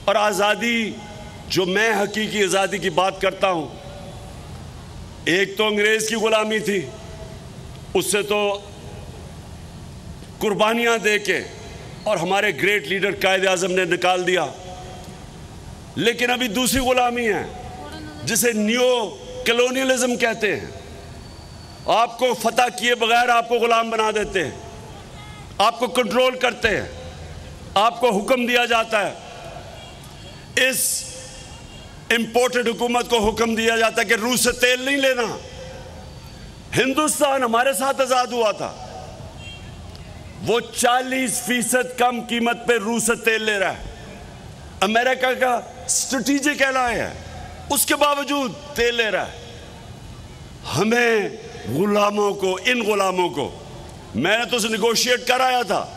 और आज़ादी, जो मैं हकीकी आज़ादी की बात करता हूं, एक तो अंग्रेज़ की गुलामी थी, उससे तो कुर्बानियां दे के और हमारे ग्रेट लीडर कायद आज़म ने निकाल दिया। लेकिन अभी दूसरी गुलामी है जिसे न्यू कॉलोनियलिज्म कहते हैं। आपको फतह किए बगैर आपको गुलाम बना देते हैं, आपको कंट्रोल करते हैं, आपको हुक्म दिया जाता है। इस इंपोर्टेड हुकूमत को हुक्म दिया जाता है कि रूस से तेल नहीं लेना। हिंदुस्तान हमारे साथ आज़ाद हुआ था, वो 40% कम कीमत पे रूस से तेल ले रहा है। अमेरिका का स्ट्रेटेजिक एलाय है, उसके बावजूद तेल ले रहा है। हमें गुलामों को, इन गुलामों को, मैंने तो उसे निगोशिएट कर आया था।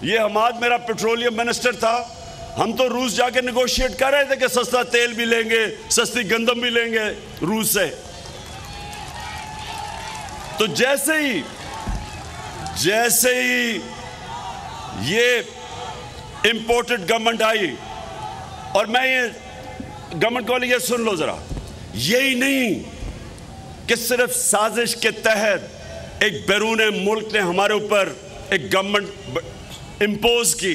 ये हमाद मेरा पेट्रोलियम मिनिस्टर था, हम तो रूस जाके निगोशिएट कर रहे थे कि सस्ता तेल भी लेंगे, सस्ती गंदम भी लेंगे रूस से। तो जैसे ही ये इंपोर्टेड गवर्नमेंट आई, और मैं ये गवर्नमेंट को ये सुन लो जरा, यही नहीं कि सिर्फ साजिश के तहत एक बैरून मुल्क ने हमारे ऊपर एक गवर्नमेंट इंपोज की।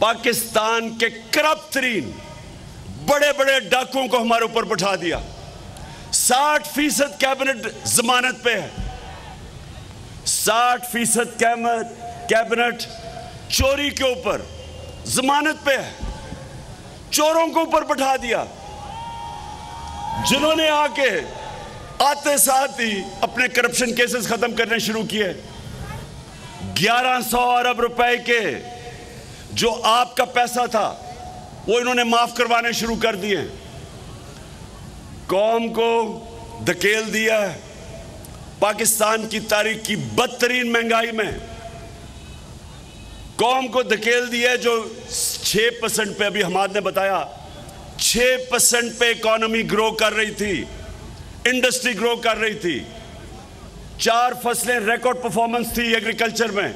पाकिस्तान के करप्ट तरीन बड़े बड़े डाकुओं को हमारे ऊपर बैठा दिया। 60% कैबिनेट जमानत पे है, 60% कैबिनेट चोरी के ऊपर जमानत पे है। चोरों को ऊपर बैठा दिया, जिन्होंने आके आते साथ ही अपने करप्शन केसेस खत्म करने शुरू किए। 1100 अरब रुपए के जो आपका पैसा था वो इन्होंने माफ करवाने शुरू कर दिए। कौम को धकेल दिया है पाकिस्तान की तारीख की बदतरीन महंगाई में। कौम को धकेल दिया है जो 6% पे, अभी हमाद ने बताया, 6% पे इकोनॉमी ग्रो कर रही थी, इंडस्ट्री ग्रो कर रही थी। 4 फसलें रिकॉर्ड परफॉर्मेंस थी एग्रीकल्चर में।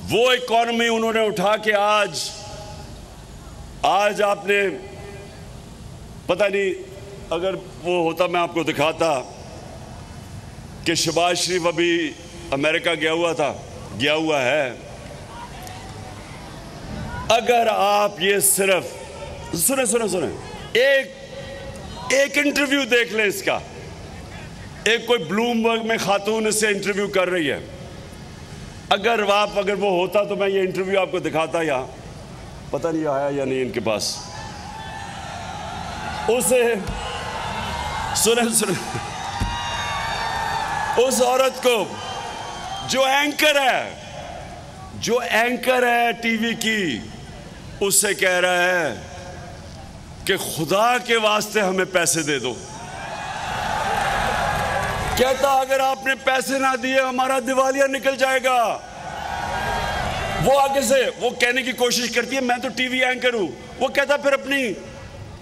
वो इकोनॉमी उन्होंने उठा के आज आपने, पता नहीं, अगर वो होता मैं आपको दिखाता कि शहबाज शरीफ अभी अमेरिका गया हुआ है। अगर आप ये सिर्फ सुने एक इंटरव्यू देख लें इसका। एक कोई ब्लूमबर्ग में खातून इससे इंटरव्यू कर रही है। अगर वो होता तो मैं ये इंटरव्यू आपको दिखाता। या पता नहीं आया या नहीं इनके पास। उसे सुने उस औरत को जो एंकर है टीवी की, उससे कह रहा है कि खुदा के वास्ते हमें पैसे दे दो। कहता अगर आपने पैसे ना दिए हमारा दिवालिया निकल जाएगा। वो आगे से वो कहने की कोशिश करती है मैं तो टीवी एंकर हूं। वो कहता फिर अपनी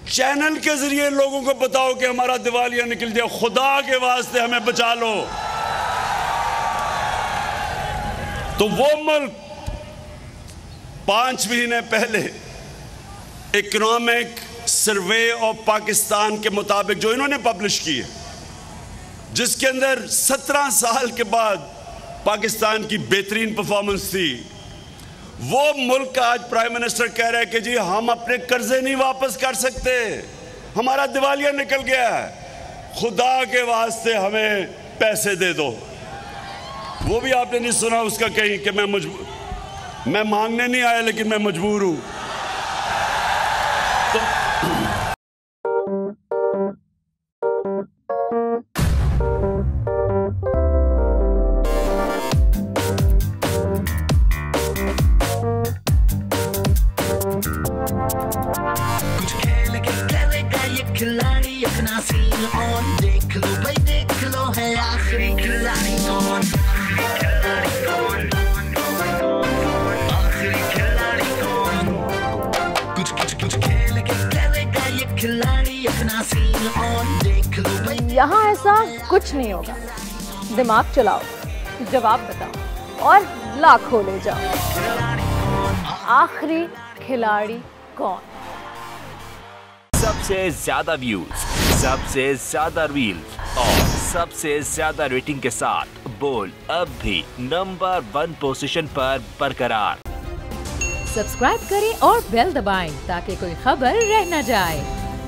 चैनल के जरिए लोगों को बताओ कि हमारा दिवालिया निकल जाए, खुदा के वास्ते हमें बचा लो। तो वो मुल्क 5 महीने पहले इकोनॉमिक सर्वे ऑफ पाकिस्तान के मुताबिक जो इन्होंने पब्लिश की है, जिसके अंदर 17 साल के बाद पाकिस्तान की बेहतरीन परफॉर्मेंस थी, वो मुल्क का आज प्राइम मिनिस्टर कह रहा है कि जी हम अपने कर्जे नहीं वापस कर सकते, हमारा दिवालिया निकल गया है, खुदा के वास्ते हमें पैसे दे दो। वो भी आपने नहीं सुना उसका कहीं कि मैं मांगने नहीं आया लेकिन मैं मजबूर हूं। तो कुछ खेल के करेगा ये खिलाड़ी अपना सीन ऑन, देख लो भाई देख लो है आखिरी खिलाड़ी कौन, आखिरी खिलाड़ी कौन। कुछ खेल के करेगा ये खिलाड़ी अपना सीन ऑन, देख लो भाई। यहाँ ऐसा कुछ नहीं होगा। दिमाग चलाओ, जवाब बताओ और लाखों ले जाओ। आखिरी खिलाड़ी कौन? सबसे ज्यादा व्यूज, सबसे ज्यादा रील्स और सबसे ज्यादा रेटिंग के साथ बोल अब भी नंबर 1 पोजीशन पर बरकरार। सब्सक्राइब करें और बेल दबाएं ताकि कोई खबर रह न जाए।